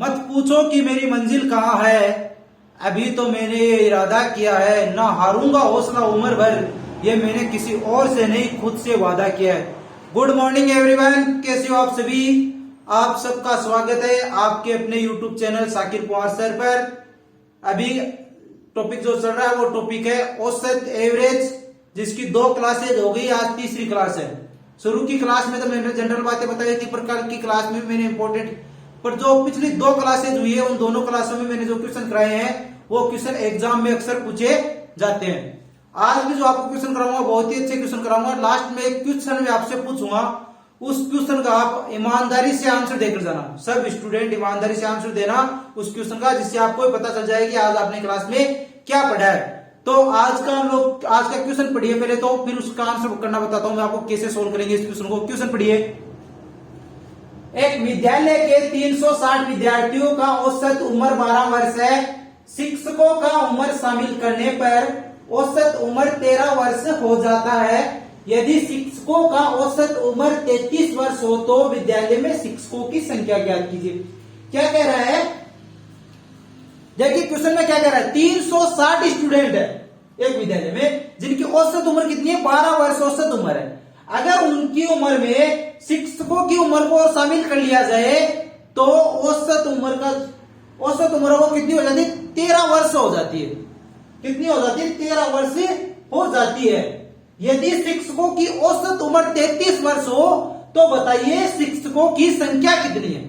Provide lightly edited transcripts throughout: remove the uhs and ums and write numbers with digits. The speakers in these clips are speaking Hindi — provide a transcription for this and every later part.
मत पूछो कि मेरी मंजिल कहाँ है, अभी तो मैंने ये इरादा किया है, ना हारूंगा हौसला उम्र भर, ये मैंने किसी और से नहीं खुद से वादा किया है। गुड मॉर्निंग एवरीवन, कैसे हो आप सभी। आप सबका स्वागत है आपके अपने YouTube channel Sakir Pawar sir पर। अभी टॉपिक जो चल रहा है वो टॉपिक है औसत एवरेज, जिसकी 2 क्लासेज हो गई, आज तीसरी क्लास है। शुरू की क्लास में तो मैंने जनरल बातें बताई थी, प्रकार की क्लास में मैंने इंपॉर्टेंट, पर जो पिछली 2 क्लासेज हुई है उन दोनों क्लासों में मैंने जो क्वेश्चन कराए हैं वो क्वेश्चन एग्जाम में अक्सर पूछे जाते हैं। आज भी जो आपको क्वेश्चन कराऊंगा बहुत ही अच्छे क्वेश्चन कराऊंगा। लास्ट में एक क्वेश्चन में आपसे पूछूंगा, उस क्वेश्चन का आप ईमानदारी से आंसर देकर जाना। सब स्टूडेंट ईमानदारी से आंसर देना उस क्वेश्चन का, जिससे आपको पता चल जाए कि आज आपने क्लास में क्या पढ़ा है। तो आज का क्वेश्चन पढ़िए पहले, तो फिर उसका आंसर करना बताता हूं मैं आपको कैसे सोल्व करेंगे इस क्वेश्चन को। क्वेश्चन पढ़िए। एक विद्यालय के 360 विद्यार्थियों का औसत उम्र 12 वर्ष है। शिक्षकों का उम्र शामिल करने पर औसत उम्र 13 वर्ष हो जाता है। यदि शिक्षकों का औसत उम्र 33 वर्ष हो तो विद्यालय में शिक्षकों की संख्या ज्ञात कीजिए। क्या कह रहा है, देखिए क्वेश्चन में क्या कह रहा है, 360 स्टूडेंट है एक विद्यालय में, जिनकी औसत उम्र कितनी है, 12 वर्ष औसत उम्र है। अगर उनकी उम्र में शिक्षकों की उम्र को शामिल कर लिया जाए तो औसत उम्र वो कितनी हो जाती है, 13 वर्ष हो जाती है। कितनी हो जाती है, 13 वर्ष हो जाती है। यदि शिक्षकों की औसत उम्र 33 वर्ष हो तो बताइए शिक्षकों की संख्या कितनी है।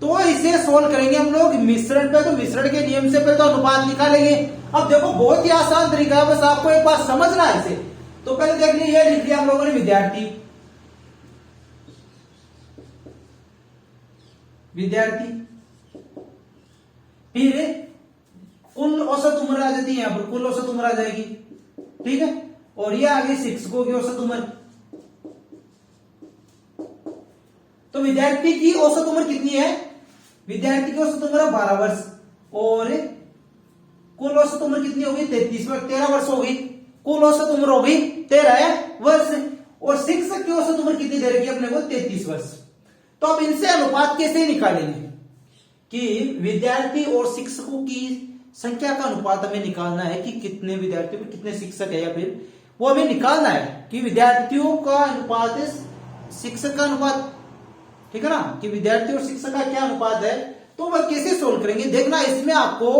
तो इसे सोल्व करेंगे हम लोग मिश्रण पे, तो मिश्रण के नियम से पहले तो अनुपात निकालेंगे। अब देखो बहुत ही आसान तरीका है, बस आपको एक बार समझना है इसे। तो पहले देख लीजिए, ये लिख लिया हम लोगों ने विद्यार्थी, फिर कुल औसत उम्र आ जाती है, यहां पर कुल औसत उम्र आ जाएगी, ठीक है। और ये आ गई शिक्षकों की औसत उम्र। तो विद्यार्थी की औसत उम्र कितनी है, विद्यार्थी की औसत उम्र 12 वर्ष, और कुल औसत उम्र कितनी होगी, 33 वर्ष, 13 वर्ष हो गई। कुल औसत उम्र हो गई 13 वर्ष, और शिक्षक की औसत उम्र कितनी दे रखी है अपने को, 33 वर्ष। तो अब इनसे अनुपात कैसे निकालेंगे कि विद्यार्थी और शिक्षकों की संख्या का अनुपात हमें निकालना है कि कितने विद्यार्थियों में कितने शिक्षक है, या फिर वो हमें निकालना है कि विद्यार्थियों का अनुपात है शिक्षक का अनुपात, ठीक है ना, कि विद्यार्थी और शिक्षक का क्या अनुपात है। तो वह कैसे सोल्व करेंगे, देखना इसमें आपको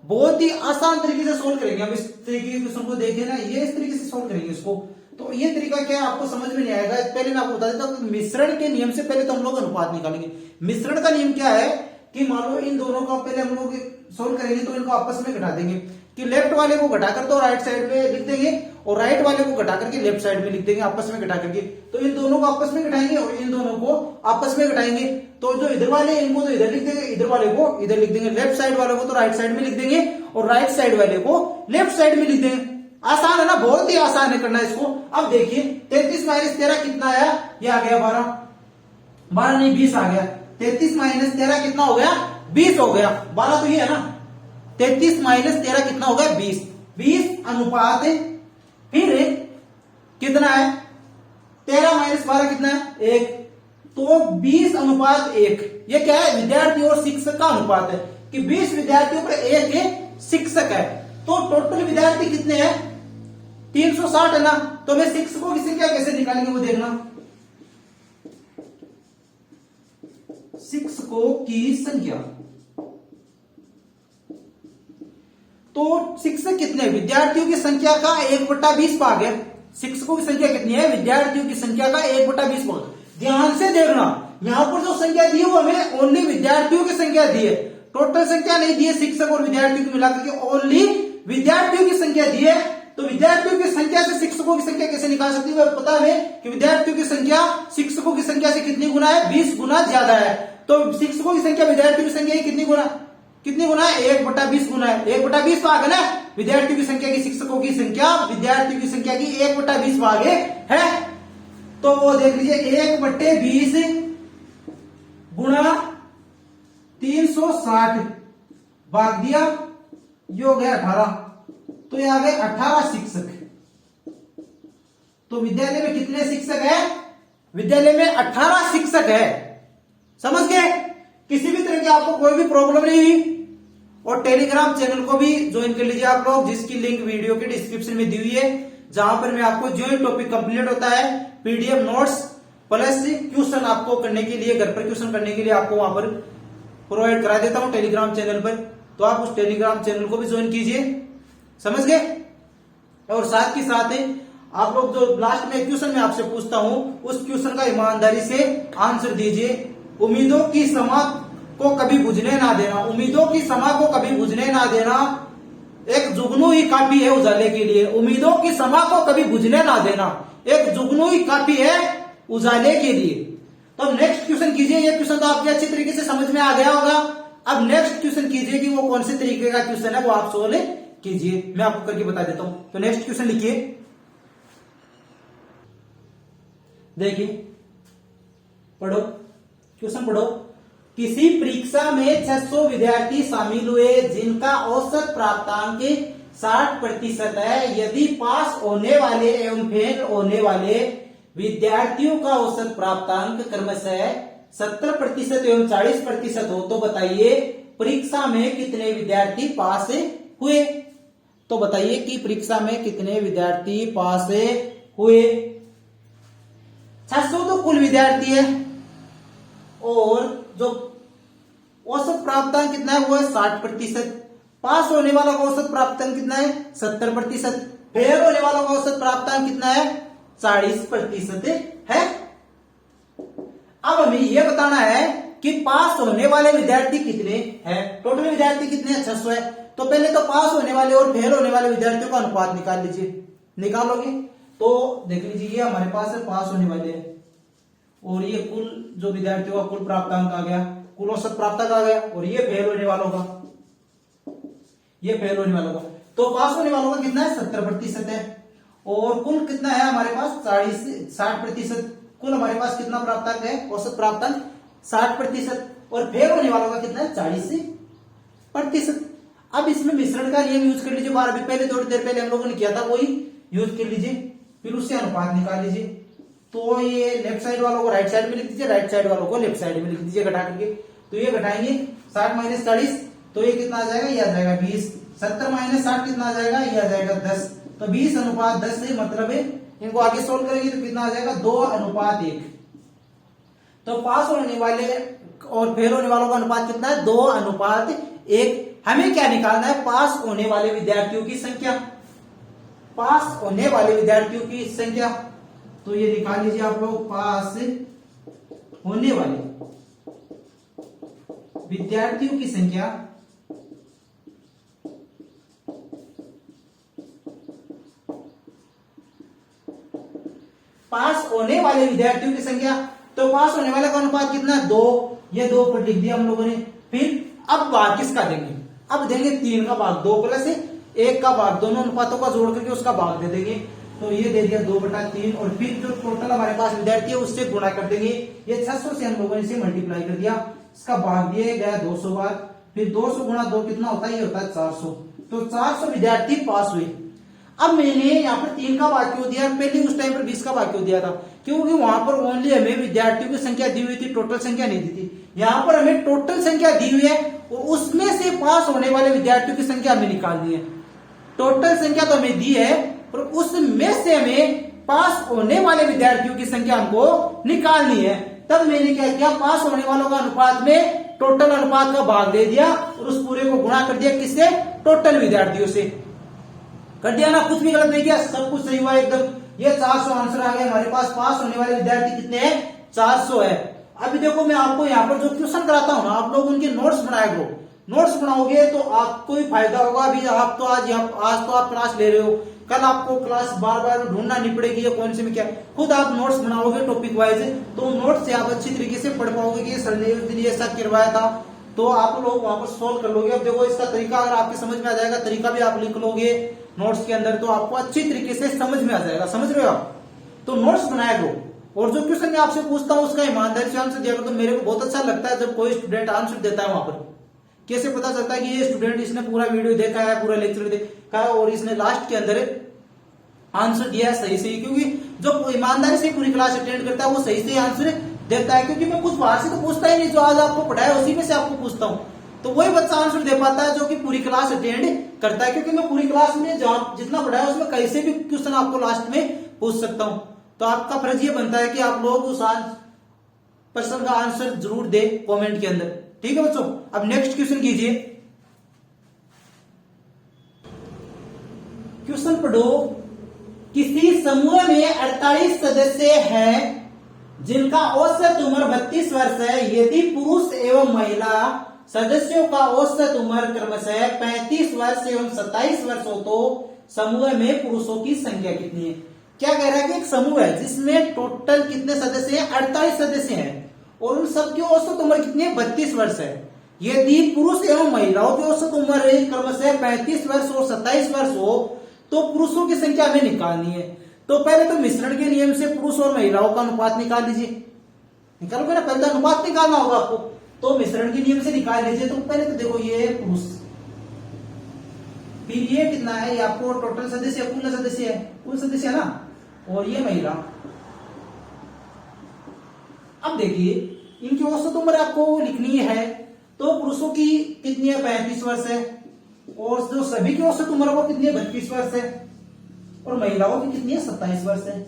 बहुत ही आसान तरीके से सोल्व करेंगे। हम इस तरीके के क्वेश्चन को देखें ना, ये इस तरीके से सोल्व करेंगे इसको। तो ये तरीका क्या है आपको समझ में नहीं आएगा, पहले मैं आपको बता देता हूं। मिश्रण के नियम से पहले तो हम लोग अनुपात निकालेंगे। मिश्रण का नियम क्या है कि मान लो इन दोनों का पहले हम लोग सोल्व करेंगे, तो इनको आपस में घटा देंगे कि लेफ्ट वाले को घटाकर तो राइट साइड में लिख देंगे, और राइट वाले को घटा करके लेफ्ट साइड में लिख देंगे, आपस में घटा करके। तो इन दोनों को आपस में घटाएंगे और इन दोनों को आपस में घटाएंगे। तो जो इधर वाले इनको तो इधर लिख देंगे, इधर वाले को इधर लिख देंगे, लेफ्ट साइड वाले को तो राइट साइड में लिख देंगे और राइट साइड वाले को लेफ्ट साइड में लिख देंगे। आसान है ना, बहुत ही आसान है करना इसको। अब देखिए 33 माइनस 13 कितना आया, ये आ गया 12 नहीं 20 आ गया। 33 माइनस 13 कितना हो गया, 20 हो गया। 12 तो ये है ना, 33 माइनस 13 कितना हो गया, 20 अनुपात फिर कितना है, 13 माइनस 12 कितना है, 1। तो 20 अनुपात 1, ये क्या है, विद्यार्थी और शिक्षक का अनुपात है कि 20 विद्यार्थियों पर 1 शिक्षक है। तो टोटल विद्यार्थी कितने हैं, 360 है ना। तो मैं शिक्षकों की संख्या कैसे निकालेंगे वो देखना। शिक्षकों की संख्या, तो शिक्षक कितने, विद्यार्थियों की संख्या का 1/20 भाग है। शिक्षकों की संख्या कितनी है, विद्यार्थियों की संख्या का 1/20 भाग। ध्यान से देखना, यहां पर जो संख्या दी है वो हमें ओनली विद्यार्थियों की संख्या दी है, टोटल संख्या नहीं दी है शिक्षक और विद्यार्थियों को मिलाकर के, ओनली विद्यार्थियों की संख्या दी है। तो विद्यार्थियों की संख्या से शिक्षकों की संख्या कैसे निकाल सकती है, पता है कि विद्यार्थियों की संख्या शिक्षकों की संख्या से कितनी गुना है, 20 गुना ज्यादा है। तो शिक्षकों की संख्या विद्यार्थियों की संख्या कितनी गुना है, 1/20 गुना है। 1/20 भाग है ना, विद्यार्थियों की संख्या की शिक्षकों की संख्या विद्यार्थियों की संख्या की 1/20 भाग है। तो वो देख लीजिए 1/20 गुणा 360 भाग दिया, ये हो गया 18। तो ये आ गए 18 शिक्षक। तो विद्यालय में कितने शिक्षक है, विद्यालय में 18 शिक्षक है। समझ गए, किसी भी तरह करके आपको कोई भी प्रॉब्लम नहीं हुई। और टेलीग्राम चैनल को भी ज्वाइन कर लीजिए आप लोग, जिसकी लिंक वीडियो के डिस्क्रिप्शन में दी हुई है, जहां पर मैं आपको जो टॉपिक कंप्लीट होता है पीडीएफ नोट्स प्लस क्वेश्चन आपको करने के लिए, घर पर क्वेश्चन करने के लिए आपको वहां पर प्रोवाइड करा देता हूं टेलीग्राम चैनल पर। तो आप उस टेलीग्राम चैनल को भी ज्वाइन कीजिए, समझ गए। और साथ ही साथ आप लोग जो लास्ट में क्वेश्चन में आपसे पूछता हूं उस क्वेश्चन का ईमानदारी से आंसर दीजिए। उम्मीदों की समा को कभी बुझने ना देना, उम्मीदों की समा को कभी बुझने ना देना, एक जुगनू ही काफी है उजाले के लिए। उम्मीदों की समा को कभी बुझने ना देना, एक जुगनू ही काफी है उजाले के लिए। तो नेक्स्ट क्वेश्चन कीजिए। ये क्वेश्चन तो आपके अच्छी तरीके से समझ में आ गया होगा। अब नेक्स्ट क्वेश्चन कीजिए कि वो कौन से तरीके का क्वेश्चन है, वो आप सोल्व कीजिए, मैं आपको करके बता देता हूं। तो नेक्स्ट क्वेश्चन लिखिए, देखिए, पढ़ो क्वेश्चन पढ़ो। किसी परीक्षा में 600 विद्यार्थी शामिल हुए जिनका औसत प्राप्तांक 60% है। यदि पास होने वाले एवं फेल होने वाले विद्यार्थियों का औसत प्राप्तांक क्रमशः 70% एवं 40% हो, तो बताइए परीक्षा में कितने विद्यार्थी पास हुए। तो बताइए कि परीक्षा में कितने विद्यार्थी पास हुए। 600 तो कुल विद्यार्थी है और जो औसत प्राप्तांक कितना है वो है 60%। पास होने वाला का औसत प्राप्तांक कितना है 70%। फेल होने वाला का औसत प्राप्तांक कितना है 40% है। अब हमें यह बताना है कि पास होने वाले विद्यार्थी कितने हैं। टोटल विद्यार्थी कितने हैं 600 है। तो पहले तो पास होने वाले और फेल होने वाले विद्यार्थियों का अनुपात निकाल लीजिए। निकालोगे तो देख लीजिए ये हमारे पास है पास होने वाले हैं और ये कुल जो विद्यार्थियों का कुल प्राप्तांक आ गया, कुल औसत प्राप्तांक आ गया, और ये फेल होने वालों का, ये फेल होने वालों का। तो पास होने वालों का कितना है 70% है और कुल कितना है हमारे पास 60%। कुल हमारे पास कितना प्राप्तांक है औसत प्राप्तांक 60% और फेल होने वालों का कितना है 40%। अब इसमें मिश्रण का नियम यूज कर लीजिए। बार अभी पहले थोड़ी देर पहले हम लोगों ने किया था वही यूज कर लीजिए, फिर उससे अनुपात निकाल लीजिए। तो ये लेफ्ट साइड वालों को राइट साइड में लिख दीजिए, राइट साइड वालों को लेफ्ट साइड में लिख दीजिए घटा करके। तो ये घटाएंगे 60 माइनस 40, तो ये कितना आ जाएगा, ये आ जाएगा 20। 70 माइनस 60 कितना आ जाएगा, ये आ जाएगा 10। तो 20 अनुपात 10 से मतलब है इनको आगे सोल्व करेंगे तो कितना आ जाएगा 2 अनुपात 1। तो पास होने वाले और फेल होने वालों का अनुपात कितना है 2 अनुपात 1। हमें क्या निकालना है पास होने वाले विद्यार्थियों की संख्या, पास होने वाले विद्यार्थियों की संख्या। तो ये निकाल लीजिए आप लोग, पास होने वाले विद्यार्थियों की संख्या पास होने वाले विद्यार्थियों की संख्या। तो पास होने वाले का अनुपात कितना है 2, ये 2 पर लिख दिया हम लोगों ने। फिर अब भाग किसका देंगे, अब देंगे 3 का भाग, 2 प्लस 1 का भाग, दोनों अनुपातों का जोड़ करके उसका भाग दे देंगे। तो ये दे दिया 2/3 और फिर जो टोटल हमारे पास विद्यार्थी है उससे गुणा कर देंगे। ये 600 से हम लोगों ने इसे मल्टीप्लाई कर दिया, इसका भाग दिया गया 200 बार। फिर 200 गुणा 2 कितना होता है, ये होता है 400। तो 400 विद्यार्थी पास हुए। अब मैंने यहाँ पर 3 का भाग क्यों दिया, पहले उस टाइम पर 20 का भाग क्यों दिया था, क्योंकि वहां पर ओनली हमें विद्यार्थियों की संख्या दी हुई थी, टोटल संख्या नहीं दी थी। यहाँ पर हमें टोटल संख्या दी हुई है और उसमें से पास होने वाले विद्यार्थियों की संख्या हमें निकालनी है। टोटल संख्या तो हमें दी है पर उसमें से हमें पास होने वाले विद्यार्थियों की संख्या हमको निकालनी है। तब मैंने क्या किया, पास होने वालों का अनुपात में टोटल अनुपात का भाग दे दिया और उस पूरे को गुणा कर दिया किससे, टोटल विद्यार्थियों से कर दिया ना। कुछ भी गलत नहीं किया, सब कुछ सही हुआ एकदम। ये 400 आंसर आ गया हमारे पास। पास होने वाले विद्यार्थी कितने हैं 400 है। अभी देखो मैं आपको यहाँ पर जो क्वेश्चन कराता हूँ ना, आप लोग उनके नोट्स बनाए करो। नोट्स बनाओगे तो आपको ही फायदा होगा। अभी आप तो आज तो आप क्लास ले रहे हो, कल आपको क्लास बार बार ढूंढना नहीं पड़ेगी ये कौन से में क्या। खुद आप नोट्स बनाओगे टॉपिक वाइज, तो नोट्स से आप अच्छी तरीके से पढ़ पाओगे कि सर ने उस दिन ये सब करवाया था, तो आप लोग वहां पर सोल्व कर लोगे। अब देखो इसका तरीका अगर आपके समझ में आ जाएगा, तरीका भी आप लिख लोगे नोट्स के अंदर, तो आपको अच्छी तरीके से समझ में आ जाएगा। समझ रहे हो आप, तो नोट्स बनाया करो। और जो क्वेश्चन मैं आपसे पूछता हूँ उसका ईमानदारी से आंसर दिया करो। तो मेरे को बहुत अच्छा लगता है जब कोई स्टूडेंट आंसर देता है। वहां पर कैसे पता चलता है कि ये स्टूडेंट इसने पूरा वीडियो देखा है, पूरा लेक्चर देखा है और इसने लास्ट के अंदर आंसर दिया है सही से, क्योंकि जो ईमानदारी से पूरी क्लास अटेंड करता है वो सही से आंसर देता है, क्योंकि मैं कुछ बाहर से तो पूछता ही नहीं, जो आज आपको पढ़ाया उसी में से आपको पूछता हूँ। तो वही बच्चा आंसर दे पाता है जो कि पूरी क्लास अटेंड करता है, क्योंकि मैं पूरी क्लास में जितना पढ़ाया उसमें कहीं से भी क्वेश्चन आपको लास्ट में पूछ सकता हूं। तो आपका फर्ज ये बनता है कि आप लोग उस प्रश्न का आंसर जरूर दे कमेंट के अंदर। ठीक है बच्चों, अब नेक्स्ट क्वेश्चन कीजिए। क्वेश्चन पढ़ो, किसी समूह में 48 सदस्य हैं जिनका औसत उम्र 32 वर्ष है। यदि पुरुष एवं महिला सदस्यों का औसत उम्र क्रमशः 35 वर्ष एवं 27 वर्ष हो तो समूह में पुरुषों की संख्या कितनी है? क्या कह रहा है कि एक समूह है जिसमें टोटल कितने सदस्य हैं? 48 सदस्य हैं और उन सबकी औसत उम्र कितनी है? 32 वर्ष है। यदि पुरुष एवं महिलाओं की औसत उम्र क्रमशः 35 वर्ष और 27 वर्ष हो तो पुरुषों की संख्या हमें निकालनी है। तो पहले तो मिश्रण के नियम से पुरुष और महिलाओं का अनुपात निकाल लीजिए। निकालोगे ना, पहले अनुपात निकालना होगा आपको, तो मिश्रण के नियम से निकाल लीजिए। तो पहले तो देखो ये पुरुष, फिर ये कितना है? ये आपको टोटल सदस्य कुल सदस्य है, कुल सदस्य है ना, और ये महिला। अब देखिए इनकी औसत उम्र आपको लिखनी है, तो पुरुषों की कितनी है? 35 वर्ष है, और जो सभी की औसत उम्र वो कितनी है? 32 वर्ष है, और महिलाओं की कितनी है? 27 वर्ष है।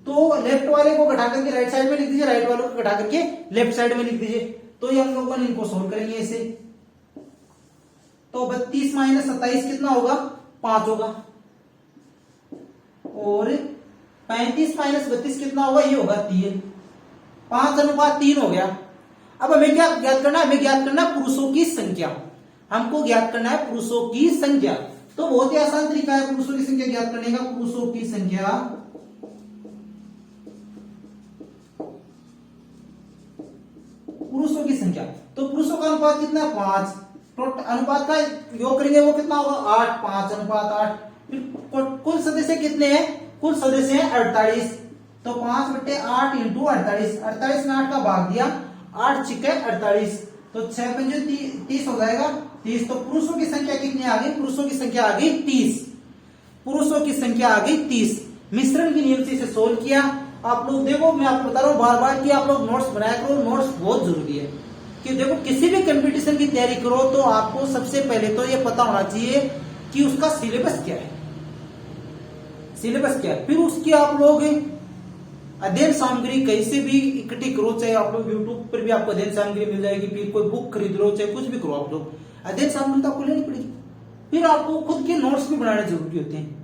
तो लेफ्ट वाले को घटा करके राइट साइड में लिख दीजिए, राइट वाले को घटा करके लेफ्ट साइड में लिख दीजिए। तो ये हम लोगों ने इनको सोल्व करेंगे इसे। तो 32 माइनस 27 कितना होगा? 5 होगा, और 35 माइनस 32 कितना होगा? ये होगा 3। 5:3 हो गया। अब हमें क्या ज्ञात करना है? हमें ज्ञात करना है पुरुषों की संख्या। हमको ज्ञात करना है पुरुषों की संख्या। तो बहुत ही आसान तरीका है पुरुषों की संख्या ज्ञात करने का। पुरुषों की संख्या, पुरुषों की संख्या, तो पुरुषों का अनुपात कितना है? 5। टोटल अनुपात का योग करेंगे वो कितना होगा? 8। 5:8। फिर कुल सदस्य कितने हैं? कुल सदस्य हैं 48। तो 5/8 इंटू 48। 48 में 8 का भाग दिया, 8 छिके 48, तो 6×5 30 हो जाएगा। 30। तो पुरुषों की संख्या कितनी आ गई? पुरुषों की संख्या आ गई 30। पुरुषों की संख्या आ गई 30। मिश्रण के नियम से इसे सोल्व किया। आप लोग देखो, मैं आपको बता रहा हूं बार बार कि आप लोग नोट्स बनाया करो। नोट्स बहुत जरूरी है कि देखो किसी भी कंपटीशन की तैयारी करो तो आपको सबसे पहले तो ये पता होना चाहिए कि उसका सिलेबस क्या है। सिलेबस क्या है, फिर उसकी आप लोग अध्ययन सामग्री कहीं से भी इकट्ठी करो। चाहे आप लोग यूट्यूब पर भी आपको अध्ययन सामग्री मिल जाएगी, फिर कोई बुक खरीद लो, चाहे कुछ भी करो आप लोग, अध्ययन सामग्री तो आपको लेनी पड़ेगी। फिर आपको खुद के नोट्स भी बनाने जरूरी होते हैं।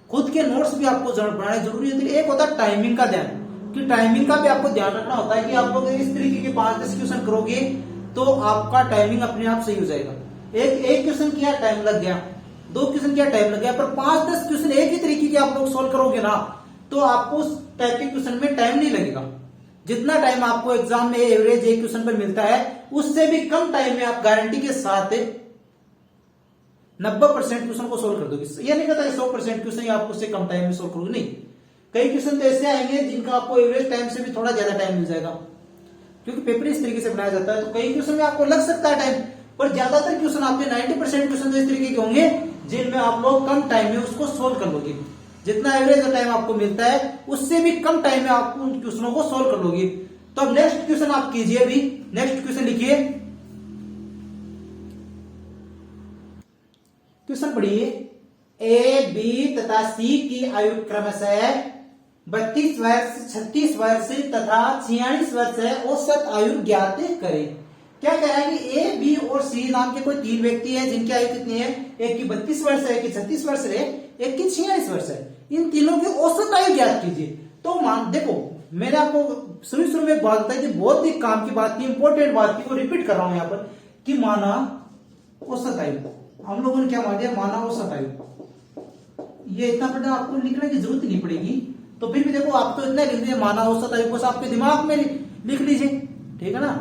खुद के नोट्स भी आपको बनाने जरूरी होते हैं। एक होता है टाइमिंग का ध्यान, कि टाइमिंग का भी आपको ध्यान रखना होता है कि आप लोग इस तरीके के 5-10 क्वेश्चन करोगे तो आपका टाइमिंग अपने आप सही हो जाएगा। एक क्वेश्चन किया टाइम लग गया, 2 क्वेश्चन किया टाइम लग गया, पर 5-10 क्वेश्चन एक ही तरीके के आप लोग सोल्व करोगे ना तो आपको उस टाइप के क्वेश्चन में टाइम नहीं लगेगा। जितना टाइम आपको एग्जाम में एवरेज एक क्वेश्चन पर मिलता है उससे भी कम टाइम में आप गारंटी के साथ 90% क्वेश्चन को सोल्व कर दोगे। ये नहीं कहता 100% क्वेश्चन आपको उससे कम टाइम में सोल्व करोगे, नहीं। कई क्वेश्चन तो ऐसे आएंगे जिनका आपको एवरेज टाइम से भी थोड़ा ज्यादा टाइम मिल जाएगा, क्योंकि पेपर इस तरीके से बनाया जाता है। तो कई क्वेश्चन में आपको लग सकता है टाइम, पर ज्यादातर क्वेश्चन आपके 90% क्वेश्चन तो इस तरीके के होंगे जिनमें आप लोग कम टाइम में उसको सोल्व कर लोगे। जितना एवरेज टाइम आपको मिलता है उससे भी कम टाइम में आप उन क्वेश्चनों को सोल्व कर लोगे। तो अब नेक्स्ट क्वेश्चन आप कीजिए। अभी नेक्स्ट क्वेश्चन लिखिए, क्वेश्चन पढ़िए। ए, बी तथा सी की आयु क्रमशः 32 वर्ष, 36 वर्ष तथा 46 वर्ष है। औसत आयु ज्ञात करें। क्या कह रहा है कि ए, बी और सी नाम के कोई 3 व्यक्ति हैं जिनकी आयु कितनी है? एक की 32 वर्ष है, एक की 36 वर्ष है, एक की 46 वर्ष है। इन तीनों की औसत आयु ज्ञात कीजिए। तो मान देखो, मैंने आपको शुरू में एक बात बताई थी, बहुत ही काम की बात थी, इंपॉर्टेंट बात थी, वो रिपीट कर रहा हूं यहां पर कि माना औसत आयु। हम लोगों ने क्या मान लिया? माना औसत आयु। ये इतना बड़ा आपको लिखने की जरूरत नहीं पड़ेगी। तो फिर भी देखो, आप तो इतना लिख दीजिए माना औसत आयु, बस आपके दिमाग में लिख लीजिए, ठीक है ना।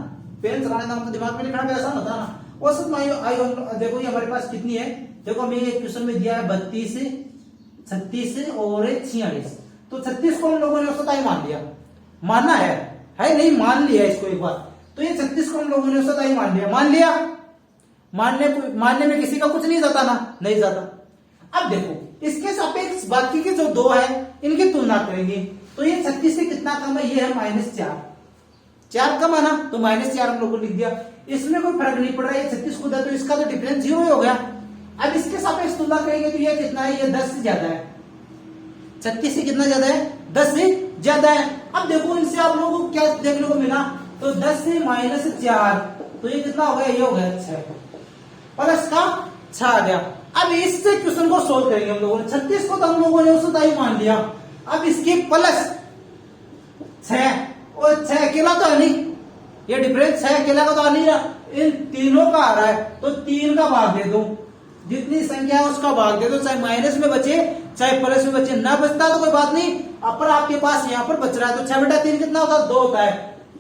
पेन चलाने का आपको दिमाग में लिखना भी आसान होता है ना। औसत आयु देखो ये हमारे पास कितनी है? देखो हमें एक क्वेश्चन में दिया है 32, 36 और 46। तो 36 को हम लोगों ने औसत आयु मान लिया, मानना है नहीं, मान लिया इसको एक बार। तो ये 36 को हम लोगों ने औसत आयु मान लिया। मानने में किसी का कुछ नहीं जाता ना, नहीं जाता। अब देखो इसके सापेक्ष बाकी के जो 2 है इनकी तुलना करेंगे। तो ये 36 से कितना कम है? ये है -4। 4 कम है ना, तो -4 हम लोग को लिख दिया। इसमें कोई फर्क नहीं पड़ रहा है, 36 खुद है तो इसका तो डिफरेंस 0 ही हो गया। अब इसके सापेक्ष तुलना करेंगे तो ये कितना है, ये 10 से ज्यादा है। 36 से कितना ज्यादा है, 10 से ज्यादा है। अब देखो इनसे आप लोगों को क्या देखने को मिला, तो 10 से -4 तो ये कितना हो गया, ये हो गया 6 प्लस का 6 आ गया। अब इससे क्वेश्चन को सोल्व करेंगे हम लोगों ने। 36 को तो हम लोगों ने औसत आयु मान लिया, अब इसके प्लस 6 और 6 अकेला तो है नहीं, ये डिफरेंस 6 अकेला का तो आ नहीं रहा, इन तीनों का आ रहा है, तो 3 का भाग दे दो, जितनी संख्या है उसका भाग दे दो, चाहे माइनस में बचे चाहे प्लस में बचे। ना बचता तो कोई बात नहीं, अपर आपके पास यहाँ पर बच रहा है, तो 6/3 कितना होता है, 2 होता है,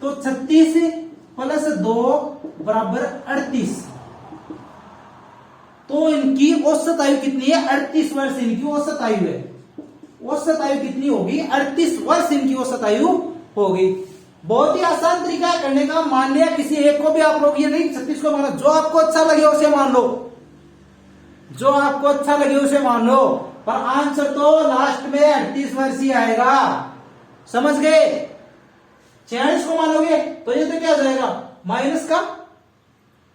तो 36 प्लस 2 बराबर 38। तो इनकी औसत आयु कितनी है, 38 वर्ष इनकी औसत आयु है। औसत आयु कितनी होगी, 38 वर्ष इनकी औसत आयु होगी। बहुत ही आसान तरीका है करने का। मान लिया किसी एक को भी आप लोग, ये नहीं 36 को माना, जो आपको अच्छा लगे उसे मान लो, जो आपको अच्छा लगे उसे मान लो, पर आंसर तो लास्ट में 38 वर्ष ही आएगा, समझ गए। 46 को मानोगे तो ये तो क्या हो जाएगा, माइनस का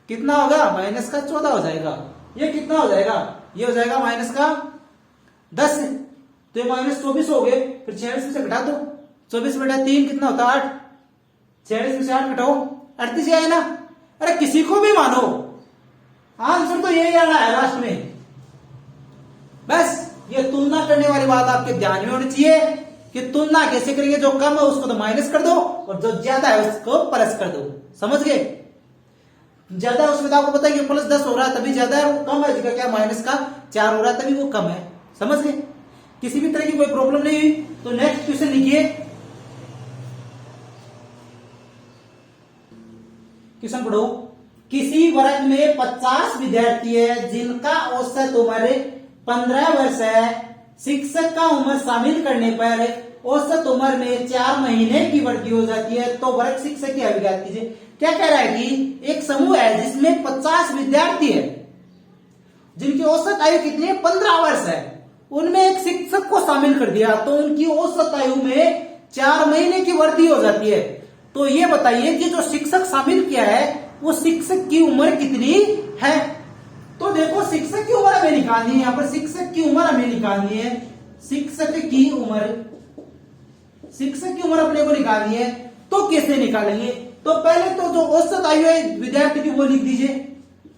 कितना होगा, माइनस का 14 हो जाएगा। ये कितना हो जाएगा, ये हो जाएगा माइनस का 10, तो ये -24 हो गए। फिर 46 से घटा दो, 24/3 कितना होता है 8, 46 में से 8 घटाओ 38 ही आए ना। अरे किसी को भी मानो, आंसर तो यही आना है लास्ट में। बस ये तुलना करने वाली बात आपके ध्यान में होनी चाहिए कि तुलना कैसे करेंगे, जो कम है उसको तो माइनस कर दो और जो ज्यादा है उसको प्लस कर दो, समझ गए। ज्यादा है उसमें तो आपको पता है कि प्लस 10 हो रहा है तभी ज्यादा है, वो कम है जगह क्या माइनस का 4 हो रहा है तभी वो कम है, समझ गए। किसी भी तरह की कोई प्रॉब्लम नहीं हुई तो नेक्स्ट क्वेश्चन लिखिए। क्वेश्चन पढ़ो। किसी वर्ग में 50 विद्यार्थी है जिनका औसत उम्र 15 वर्ष है। शिक्षक का उम्र शामिल करने पर औसत उम्र में 4 महीने की वृद्धि हो जाती है, तो वर्ग शिक्षक की आयु ज्ञात कीजिए। क्या कह रहा है कि एक समूह है जिसमें 50 विद्यार्थी है जिनकी औसत आयु कितनी है, 15 वर्ष है। उनमें एक शिक्षक को शामिल कर दिया तो उनकी औसत आयु में 4 महीने की वृद्धि हो जाती है। तो ये बताइए कि जो शिक्षक शामिल किया है वो शिक्षक की उम्र कितनी है। तो देखो शिक्षक की उम्र हमें निकालनी है, यहां पर शिक्षक की उम्र हमें निकालनी है। शिक्षक की उम्र अपने को निकालनी है, तो कैसे निकालेंगे। तो पहले तो जो औसत आयु है विद्यार्थी की वो लिख दीजिए,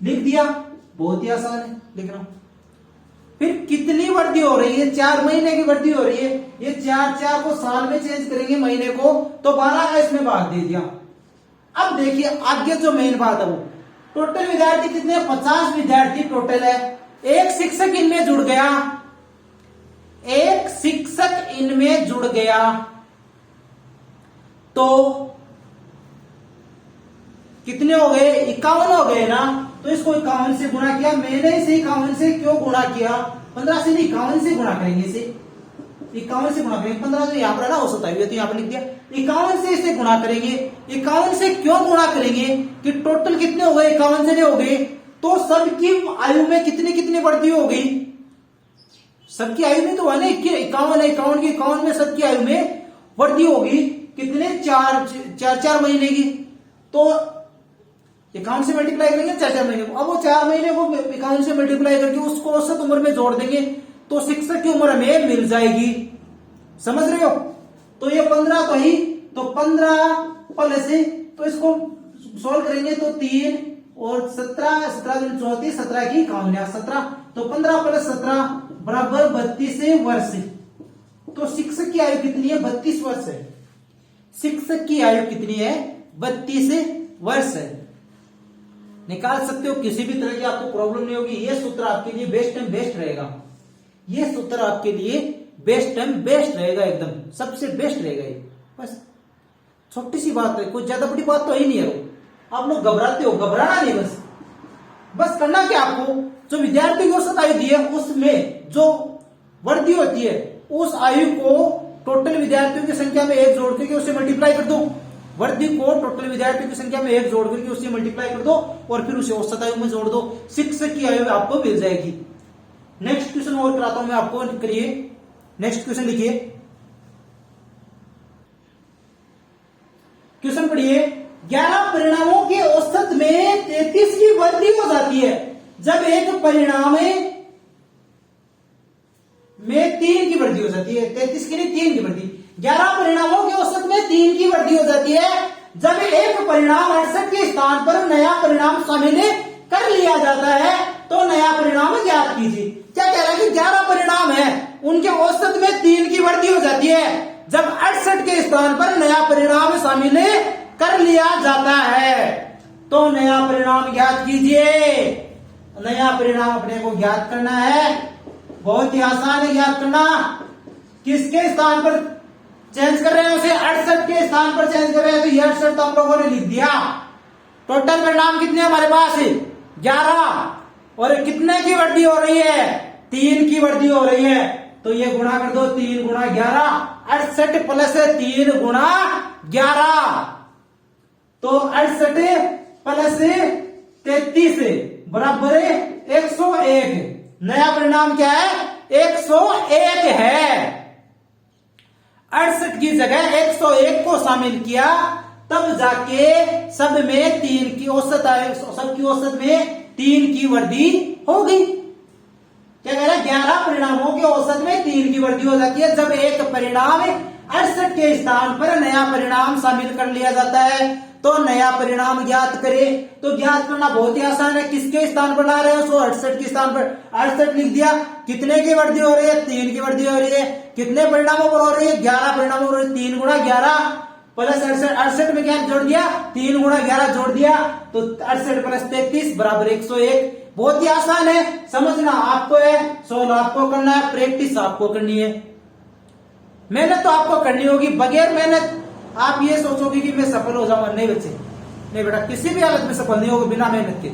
लिख दिया, बहुत ही आसान है लिखना। फिर कितनी वृद्धि हो रही है, 4 महीने की वृद्धि हो रही है। ये 4 को साल में चेंज करेंगे महीने को, तो 12 का इसमें भाग दे दिया। अब देखिए आगे जो मेन बात है वो टोटल विद्यार्थी कितने, 50 विद्यार्थी टोटल है। एक शिक्षक इनमें जुड़ गया, एक शिक्षक इनमें जुड़ गया तो कितने हो गए, 51 हो गए ना। तो इसको 51 से गुणा किया, मैंने इसे 51 से क्यों गुणा किया, 15 से नहीं 51 से गुणा करेंगे इसे, 51 से गुणा करेंगे। 15 तो यहाँ पर ना औसत आयु है तो यहाँ पर लिख दिया, 51 से इसे गुणा करेंगे। 51 से क्यों गुणा करेंगे कि टोटल कितने हो गए, 51 जने हो गए, तो सबकी आयु में कितनी कितनी वृद्धि हो गई। सबकी आयु में तो है ना 51 है, 51 की 51 में सबकी आयु में वृद्धि होगी कितने, 4 महीने की। तो 51 से मल्टीप्लाई करेंगे 4 महीने को। अब वो 4 महीने को 51 से मल्टीप्लाई करके उसको औसत उम्र में जोड़ देंगे तो शिक्षक की उम्र हमें मिल जाएगी, समझ रहे हो। तो ये 15 तो ही, तो 15 प्लस, तो इसको सोल्व करेंगे तो 3 और 17 34 17 की 51 17, तो 15 प्लस 17 बराबर 32 वर्ष। तो शिक्षक की आयु कितनी है, 32 वर्ष है। शिक्षक की आयु कितनी है, 32 वर्ष है। निकाल सकते हो, किसी भी तरह की आपको प्रॉब्लम नहीं होगी। ये सूत्र आपके लिए बेस्ट एंड बेस्ट रहेगा, ये सूत्र आपके लिए बेस्ट एंड बेस्ट रहेगा, एकदम सबसे बेस्ट रहेगा ये। बस छोटी सी बात है, कोई ज्यादा बड़ी बात तो ही नहीं है। आप लोग घबराते हो, घबराना नहीं, बस करना क्या आपको, जो विद्यार्थी की औसत आयु दी है उसमें जो वृद्धि होती है उस आयु को टोटल विद्यार्थियों की संख्या में 1 जोड़ करके उससे मल्टीप्लाई कर दो। वृद्धि को टोटल विद्यार्थियों की संख्या में 1 जोड़ करके उससे मल्टीप्लाई कर दो और फिर उसे औसत आयु में जोड़ दो, शिक्षक की आयु आपको मिल जाएगी। नेक्स्ट क्वेश्चन और कराता हूं मैं आपको, करिए। नेक्स्ट क्वेश्चन लिखिए, क्वेश्चन पढ़िए। जाती है जब एक परिणाम में 3 की वृद्धि हो जाती है। 33 के लिए 3 की वृद्धि। 11 परिणामों के औसत में 3 की वृद्धि हो जाती है जब एक परिणाम 68 के स्थान पर नया परिणाम शामिल कर लिया जाता है तो नया परिणाम ज्ञात कीजिए। क्या कह रहा है कि 11 परिणाम है, उनके औसत में 3 की वृद्धि हो जाती है जब 68 के स्थान पर नया परिणाम शामिल कर लिया जाता है तो नया परिणाम ज्ञात कीजिए। नया परिणाम अपने को ज्ञात करना है, बहुत ही आसान है ज्ञात करना। किसके स्थान पर चेंज कर रहे हैं उसे? 68 के स्थान पर चेंज कर रहे हैं, तो ये 68 तो हम लोगों ने लिख दिया। टोटल परिणाम कितने हमारे पास? 11। और कितने की वृद्धि हो रही है? 3 की वृद्धि हो रही है, तो ये गुणा कर दो। 3 गुणा 11, 68 प्लस 3 गुणा 11, तो 68 प्लस 33 बराबर 101। नया परिणाम क्या है? 101 है। 68 की जगह 101 को शामिल किया तब जाके सब में 3 की औसत आए, सबकी औसत में 3 की वृद्धि हो गई। क्या कह रहा है? 11 परिणामों के औसत में 3 की वृद्धि हो जाती है जब एक परिणाम 68 के स्थान पर नया परिणाम शामिल कर लिया जाता है तो नया परिणाम ज्ञात करे। तो ज्ञात करना बहुत ही आसान है। किसके स्थान पर ला रहे हो? 68 के स्थान पर 68 लिख दिया। कितने की वृद्धि हो रही है? 3 की वृद्धि हो रही है। कितने परिणामों पर हो रही है? 11 परिणामों पर। 3 गुणा 11 प्लस 68 में क्या जोड़ दिया? 3 गुणा 11 जोड़ दिया, तो 68 प्लस 33 बराबर 101। बहुत ही आसान है, समझना आपको है, सोल्व आपको करना है, प्रैक्टिस आपको करनी है, मेहनत तो आपको करनी होगी। बगैर मेहनत आप ये सोचोगे कि मैं सफल हो जाऊंगा, नहीं बच्चे, नहीं बेटा, किसी भी हालत में सफल नहीं होगा बिना मेहनत के।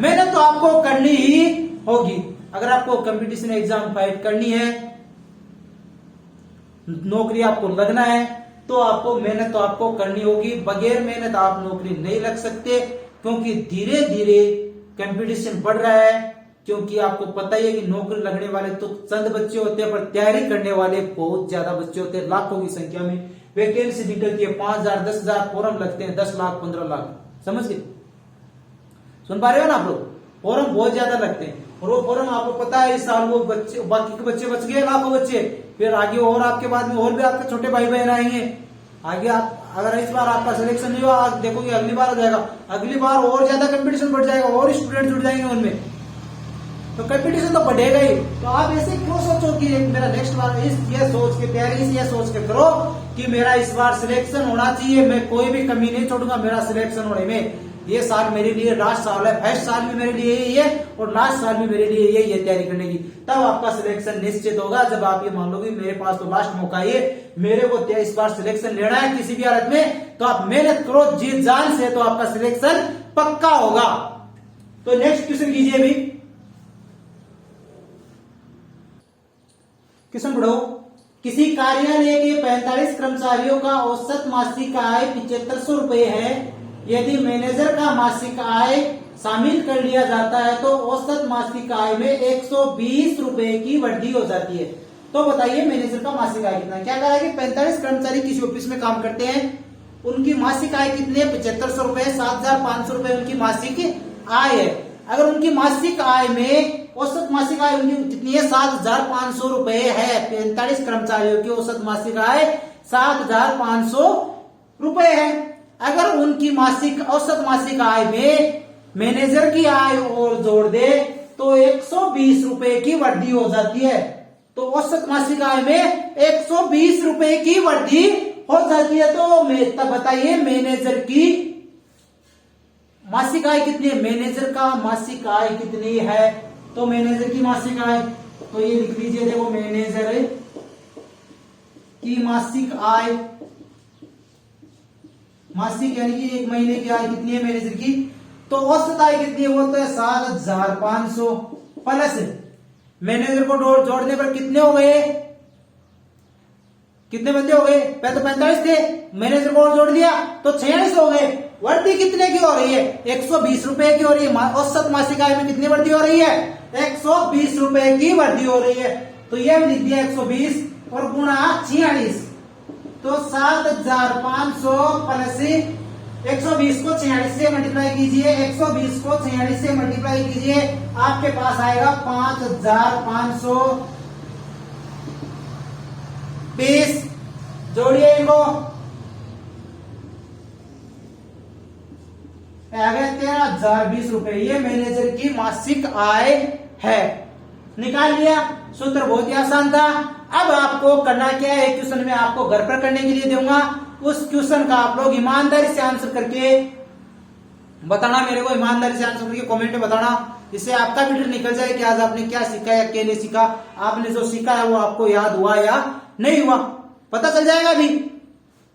मेहनत तो आपको करनी ही होगी। अगर आपको कंपटीशन एग्जाम फाइट करनी है, नौकरी आपको लगना है, तो आपको मेहनत तो आपको करनी होगी। बगैर मेहनत आप नौकरी नहीं लग सकते, क्योंकि धीरे धीरे कंपटीशन बढ़ रहा है। क्योंकि आपको पता ही है कि नौकरी लगने वाले तो चंद बच्चे होते हैं, पर तैयारी करने वाले बहुत ज्यादा बच्चे होते हैं, लाखों की संख्या में वैकेंसी निकलती है। 5,000 10,000 फॉर्म लगते हैं, 10 लाख 15 लाख, समझ गए? सुन पा रहे हो ना आप लोग? फॉर्म बहुत ज्यादा लगते हैं, और वो फॉर्म आपको पता है इस साल वो बच्चे, बाकी के बच्चे बच गए, लाखों बच्चे, फिर आगे और आपके बाद में और भी आपके छोटे भाई बहन आएंगे आगे। आप अगर इस बार आपका सिलेक्शन नहीं हुआ, आप देखोगे अगली बार हो जाएगा, अगली बार और ज्यादा कंपटीशन बढ़ जाएगा, और स्टूडेंट जुड़ जाएंगे उनमें, तो कंपटीशन तो बढ़ेगा ही। तो आप ऐसे क्यों सोचो कि मेरा नेक्स्ट बार ये सोच के तैयारी ये सोच के करो कि मेरा इस बार सिलेक्शन होना चाहिए, मैं कोई भी कमी नहीं छोड़ूंगा मेरा सिलेक्शन होने में। ये साल मेरे लिए लास्ट साल है, फर्स्ट साल भी मेरे लिए यही है और लास्ट साल भी मेरे लिए यही है तैयारी करने की। तब आपका सिलेक्शन निश्चित होगा जब आप ये मान लोगे मेरे पास तो लास्ट मौका है, मेरे को इस बार सिलेक्शन लेना है किसी भी हालत में, तो आप मेहनत करो जी जान से, तो आपका सिलेक्शन पक्का होगा। तो नेक्स्ट क्वेश्चन कीजिए अभी, क्वेश्चन पढ़ो। किसी कार्यालय के 45 कर्मचारियों का औसत मासिक आय 7500 रुपए है। यदि मैनेजर का मासिक आय शामिल कर लिया जाता है तो औसत मासिक आय में 120 रुपए की वृद्धि हो जाती है। तो बताइए मैनेजर का मासिक आय कितना है? क्या कहा है कि 45 कर्मचारी किसी ऑफिस में काम करते हैं, उनकी मासिक आय कितनी है? 7500 रुपए, 7,500 रुपए उनकी मासिक आय है। अगर उनकी मासिक आय में औसत मासिक आय उनकी कितनी है? 7,500 रुपए है। 45 कर्मचारियों की औसत मासिक आय 7,500 रुपए है। अगर उनकी मासिक औसत मासिक आय में मैनेजर की आय और जोड़ दे तो 120 रुपए की वृद्धि हो जाती है। तो औसत मासिक आय में 120 रुपए की वृद्धि हो जाती है। तो तब बताइए मैनेजर की मासिक आय कितनी है? मैनेजर का मासिक आय कितनी है? तो मैनेजर की मासिक आय, तो ये लिख लीजिए, देखो मैनेजर की मासिक आय, मासिक यानी कि एक महीने की आय कितनी है मैनेजर की? तो औसत आय कितनी है? वो तो है 7,500 प्लस मैनेजर को जोड़ने पर कितने हो गए? कितने बंदे हो गए? पहले तो 45 थे, मैनेजर को और जोड़ दिया तो 46 हो गए। वृद्धि कितने की हो रही है? 120 रुपए की हो रही है। औसत मासिक आय में कितनी वृद्धि हो रही है? 120 रुपए की वृद्धि हो रही है। तो यह लिख दिया 120 और गुणा 46, तो 7,500 प्लस 120 को 46 से मल्टीप्लाई कीजिए, 120 को 46 से मल्टीप्लाई कीजिए, आपके पास आएगा 5520। जोड़िए इनको, आ गया 13,020 ये मैनेजर की मासिक आय है। निकाल लिया, सूत्र बहुत ही आसान था। अब आपको करना क्या है, क्वेश्चन में आपको घर पर करने के लिए दूंगा, उस क्वेश्चन का आप लोग ईमानदारी से आंसर करके बताना मेरे को, ईमानदारी से आंसर करके कमेंट में बताना, जिससे आपका भी निकल जाए कि आज आपने क्या सीखा या क्या नहीं सीखा। आपने जो सीखा है वो आपको याद हुआ या नहीं हुआ, पता चल जाएगा अभी।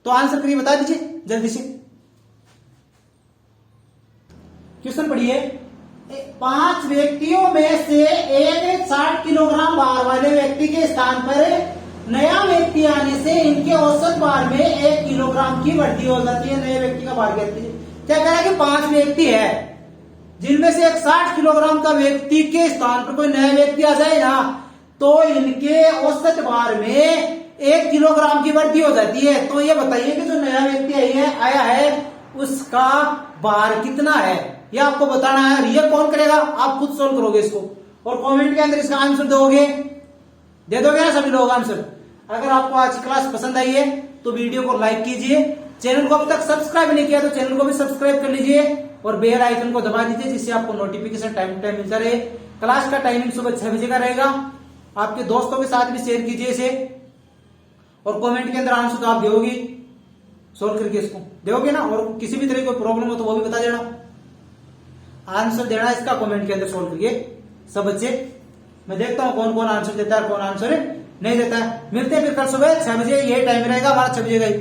तो आंसर करके बता दीजिए जल्दी से। क्वेश्चन पढ़िए, 5 व्यक्तियों में से एक 60 किलोग्राम भार वाले व्यक्ति के स्थान पर नया व्यक्ति आने से इनके औसत भार में 1 किलोग्राम की वृद्धि हो जाती है। नए व्यक्ति का भार क्या कह रहा है कि 5 व्यक्ति है, जिनमें से एक 60 किलोग्राम का व्यक्ति के स्थान पर कोई नया व्यक्ति आ जाए ना, तो इनके औसत भार में 1 किलोग्राम की वृद्धि हो जाती है। तो ये बताइए कि जो नया व्यक्ति आया है उसका भार कितना है, ये आपको बताना है। और ये कौन करेगा, आप खुद सोल्व करोगे इसको, और कमेंट के अंदर इसका आंसर दोगे, दे दोगे ना सभी लोग आंसर। अगर आपको आज की क्लास पसंद आई है तो वीडियो को लाइक कीजिए, चैनल को अभी तक सब्सक्राइब नहीं किया तो चैनल को भी सब्सक्राइब कर लीजिए, और बेल आइकन को दबा दीजिए, जिससे आपको नोटिफिकेशन टाइम टू टाइम मिलता रहे। क्लास का टाइमिंग सुबह 6 बजे का रहेगा। आपके दोस्तों के साथ भी शेयर कीजिए इसे, और कमेंट के अंदर आंसर तो आप दोगे सोल्व करके, इसको दोगे ना। और किसी भी तरह की प्रॉब्लम हो तो वो भी बता देना, आंसर देना इसका कमेंट के अंदर सोल्व करिए सब बच्चे। मैं देखता हूं कौन कौन आंसर देता है और कौन आंसर नहीं देता है। मिलते हैं फिर कल सुबह 6 बजे, यही टाइम रहेगा हमारा, 6 बजे का ही।